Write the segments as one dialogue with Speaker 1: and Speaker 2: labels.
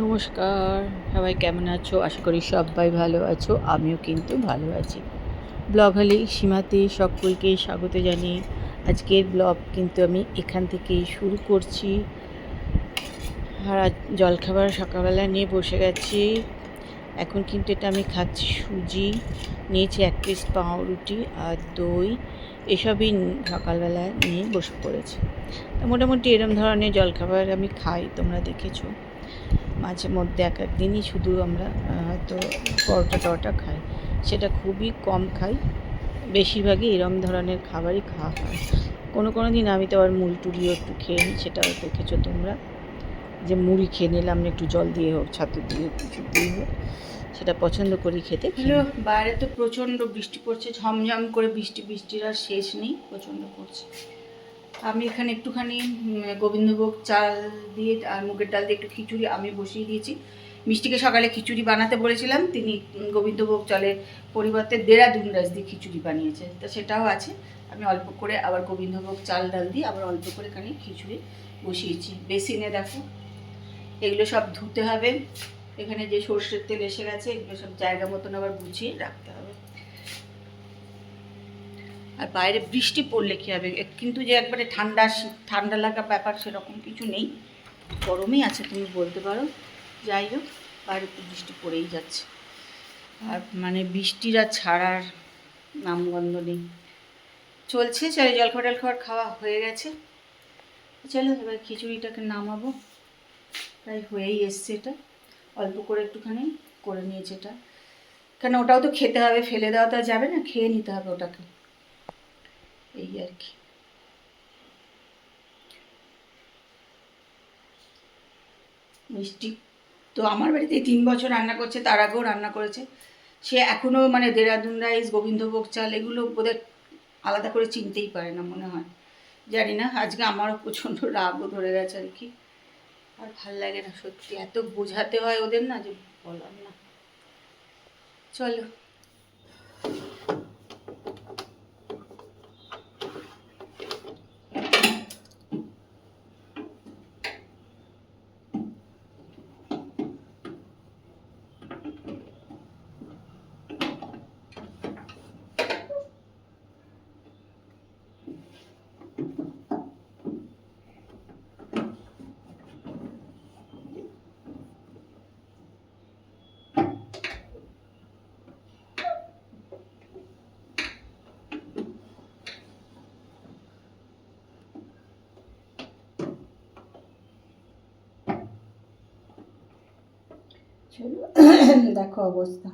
Speaker 1: নমস্কার, সবাই কেমন আছো? আশা করি সবাই ভালো আছো, আমিও কিন্তু ভালো আছি। ব্লগ হলে সীমাতে সকলকে স্বাগত জানিয়ে আজকের ব্লগ কিন্তু আমি এখান থেকেই শুরু করছি। আর জলখাবার সকালবেলা নিয়ে বসে গেছি। এখন কিন্তু এটা আমি খাচ্ছি সুজি, নিয়েছি 1 পিস পাউরুটি আর দই, এসবই সকালবেলা নিয়ে বসে পড়েছি। মোটামুটি এরম ধরনের জলখাবার আমি খাই, তোমরা দেখেছো। মাঝে মধ্যে এক দিনই শুধু আমরা হয়তো পরোটা টরোটা খাই, সেটা খুবই কম খাই। বেশিরভাগই এরম ধরনের খাবারই খাওয়া হয়। কোনো দিন আমি তো আবার মুড়ি টুড়িও একটু খেয়ে নিই, সেটাও দেখেছো তোমরা, যে মুড়ি খেয়ে নিলাম একটু জল দিয়ে হোক, ছাতু দিয়ে কিছু দিয়ে হোক, সেটা পছন্দ করি খেতে। হ্যালো, বাইরে তো প্রচণ্ড বৃষ্টি পড়ছে, ঝমঝম করে বৃষ্টির আর শেষ নেই, প্রচণ্ড পড়ছে। আমি এখানে একটুখানি গোবিন্দভোগ চাল দিয়ে আর মুগের ডাল দিয়ে একটু খিচুড়ি আমি বসিয়ে দিয়েছি। মিষ্টিকে সকালে খিচুড়ি বানাতে বলেছিলাম, তিনি গোবিন্দভোগ চালের পরিবর্তে দেরাদুন রাইস দিয়ে খিচুড়ি বানিয়েছে, তো সেটাও আছে। আমি অল্প করে আবার গোবিন্দভোগ চাল ডাল দিয়ে আবার অল্প করে এখানে খিচুড়ি বসিয়েছি। বেসিনে দেখো, এগুলো সব ধুতে হবে। এখানে যে সর্ষের তেল এসে গেছে, এগুলো সব জায়গা মতন আবার গুছিয়ে রাখতে হবে। আর বাইরে বৃষ্টি পড়লে কী হবে, কিন্তু যে একবারে ঠান্ডা লাগা ব্যাপার সেরকম কিছু নেই, গরমই আছে তুমি বলতে পারো। যাই হোক, বাইরে তো বৃষ্টি পড়েই যাচ্ছে, আর মানে বৃষ্টির আর ছাড়ার নামগন্ধ নেই, চলছে। জলখাবার খাওয়া হয়ে গেছে, চলো এবার খিচুড়িটাকে নামাবো। প্রায় হয়েই এসছে, এটা অল্প করে একটুখানি করে নিয়েছে এটা, কেন ওটাও তো খেতে হবে, ফেলে দেওয়া তো যাবে না, খেয়ে নিতে হবে ওটাকে, এই আর কি। মিষ্টি তো আমার বাড়িতে 3 বছর রান্না করছে, তার আগেও রান্না করেছে। সে এখনও মানে দেরাদুন রাইস, গোবিন্দভোগ চাল এগুলো বোধহয় আলাদা করে চিনতেই পারে না মনে হয়, জানি না। আজকে আমারও প্রচণ্ড রাগও ধরে গেছে আর কি, আর ভাল লাগে না সত্যি, এত বোঝাতে হয় ওদের না, যে বলার না। চলো দেখো অবস্থা।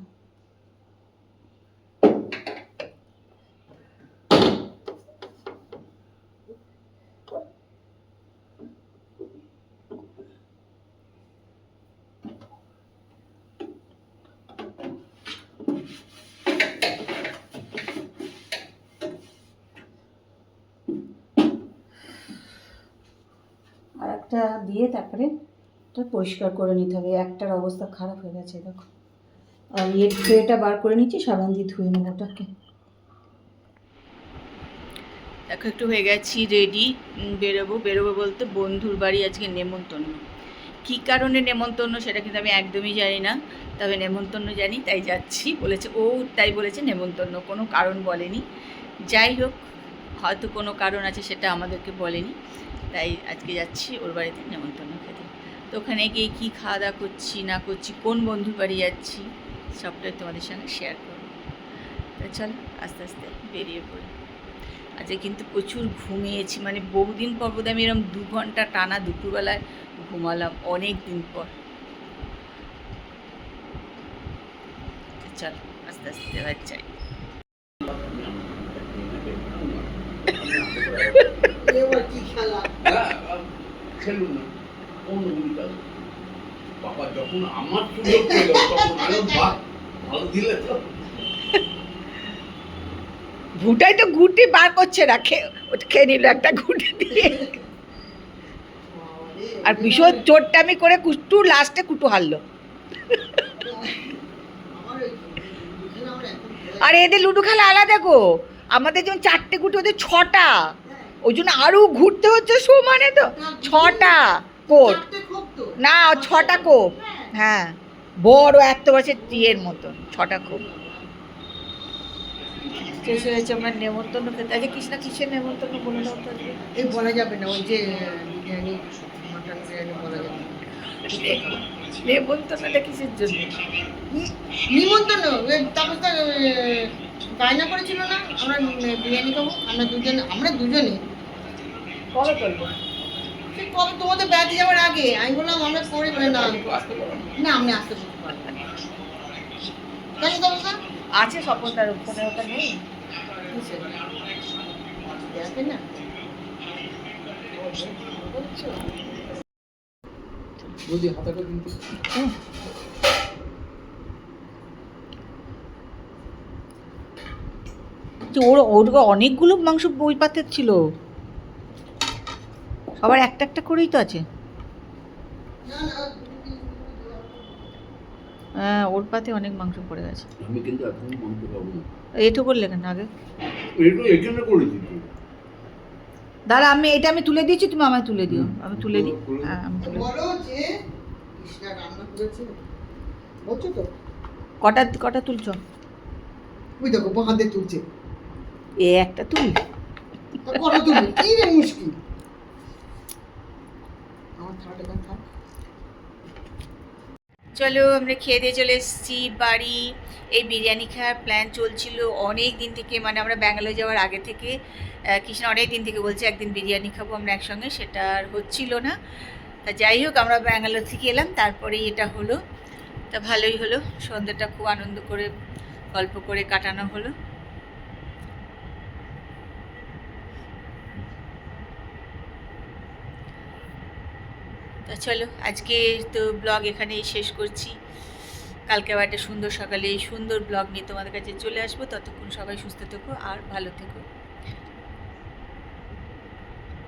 Speaker 1: আর একটা দিয়ে তারপরে এটা পরিষ্কার করে নিতে হবে, একটার অবস্থা খারাপ হয়ে গেছে দেখো। আর ট্রেটা বার করে নিচ্ছি, সাবান দিয়ে ধুয়ে নেবো ওটাকে। দেখো একটু হয়ে গেছি রেডি, বেরোবো বলতে বন্ধুর বাড়ি আজকে নেমন্তন্ন। কী কারণে নেমন্তন্ন সেটা কিন্তু আমি একদমই জানি না, তবে নেমন্তন্ন জানি তাই যাচ্ছি বলেছে ও, তাই বলেছে নেমন্তন্ন, কোনো কারণ বলেনি। যাই হোক, হয়তো কোনো কারণ আছে, সেটা আমাদেরকে বলেনি, তাই আজকে যাচ্ছি ওর বাড়িতে নেমন্তন্ন খেতে। তো ওখানে গিয়ে কী খাওয়া দাওয়া করছি না করছি, কোন বন্ধুর বাড়ি যাচ্ছি, সবটাই তোমাদের সঙ্গে শেয়ার করব। তো চলো আস্তে আস্তে বেরিয়ে পড়ি। আজকে কিন্তু প্রচুর ঘুমিয়েছি, মানে বহুদিন পর বোধহয় আমি এরকম 2 ঘন্টা টানা দুপুরবেলায় ঘুমালাম, অনেক দিন পর। চল আস্তে আস্তে এবার যাই। ঘুটাই তো ঘুটি বার করছে না, খেয়ে নিল একটা ঘুটি দিয়ে, আর ভীষণ চোটটামি করে কুটু লাস্টে কুটু হারলো। আর এদের লুডো খেলা আলাদা গো,
Speaker 2: আমাদের যেমন 4টে গুটি, ওদের 6টা, ওই জন্য আরও ঘুরতে হচ্ছে সমানে। তো 6টা কোট না, 6টা কোপ, হ্যাঁ বড় এত বছর টিয়ের মতন 6টা কোপ। শেষ হয়েছে, আমরা নেমন্তন্ন খেতে। আজকে কৃষ্ণা কিসের নেমন্তন্ন বলে দাও তো?
Speaker 3: এই বলা যাবে না, ওই যে বিরিয়ানি, মাটন বিরিয়ানি বলা যাবে না।
Speaker 2: নেমন্তন্নটা কিসের জন্য?
Speaker 3: নিমন্ত্রণ, তাপসদা বায়না করেছিল না আমরা বিরিয়ানি খাবো, আমরা দুজনে।
Speaker 2: কবে করবো?
Speaker 3: সে কবে, তোমাদের ব্যাচে যাওয়ার আগে আমি বললাম আমরা করে বলে না না আমি আসতে বলতে পারবো না। কেন তাপসদা?
Speaker 2: আছে স্বপনদার, 15টা নেই?
Speaker 3: দেখে না বলছি হাতাটা কিন্তু
Speaker 2: ওর অনেকগুলো মাংস ওই পাতের ছিল, সবার একটা একটা করেই তো আছে। হ্যাঁ, ওর পাতে অনেক মাংস পড়ে গেছে।
Speaker 4: আমি কিন্তু এখন মাংস খাবো না।
Speaker 2: এইটু করলে কেন আগে?
Speaker 4: এটা এখানে করেছি তো।
Speaker 2: দাঁড়া, এটা আমি তুলে দিয়েছি, তুমি আমায় তুলে দিও। আমি তুলে দিই, হ্যাঁ আমি তুলে দিই।
Speaker 3: বলো যে কৃষ্ণা রান্না করেছে বলছো তো?
Speaker 2: কটা কটা তুলছো?
Speaker 3: ওই দেখো বাঁ হাতে তুলছে,
Speaker 2: একটা তুল।
Speaker 3: কটা তুলবে কি রে মুশকিল। আমার থার্ড এখন থাক।
Speaker 2: চলো, আমরা খেয়ে দিয়ে চলে এসেছি বাড়ি। এই বিরিয়ানি খাওয়ার প্ল্যান চলছিল অনেক দিন থেকে, মানে আমরা ব্যাঙ্গালোর যাওয়ার আগে থেকে। কৃষ্ণ অনেক দিন থেকে বলছে একদিন বিরিয়ানি খাবো আমরা একসঙ্গে, সেটা আর হচ্ছিল না। তা যাই হোক, আমরা ব্যাঙ্গালোর থেকে এলাম, তারপরেই এটা হলো। তা ভালোই হলো, সন্ধ্যাটা খুব আনন্দ করে গল্প করে কাটানো হলো। তা চলো, আজকে তো ব্লগ এখানেই শেষ করছি। কালকে আবার একটা সুন্দর সকালে সুন্দর ব্লগ নিয়ে তোমাদের কাছে চলে আসবো। ততক্ষণ সবাই সুস্থ থেকো আর ভালো থেকো।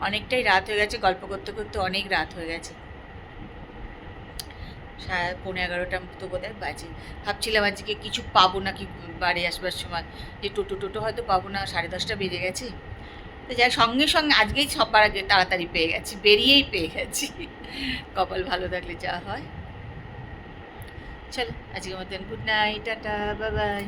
Speaker 2: অনেকটাই রাত হয়ে গেছে, গল্প করতে করতে অনেক রাত হয়ে গেছে, 11:30 মতো বোধহয় বাজে। ভাবছিলাম আজকে কিছু পাবো নাকি বাড়ি আসবার সময়, যে টোটো হয়তো পাবো না, 10:30 বেজে গেছে। তো যাই, সঙ্গে সঙ্গে আজকেই সবার আগে তাড়াতাড়ি পেয়ে গেছি, বেরিয়েই পেয়ে গেছি। কপাল ভালো থাকলে যা হয়। চলো, আজকের মতন good night, tata, bye bye.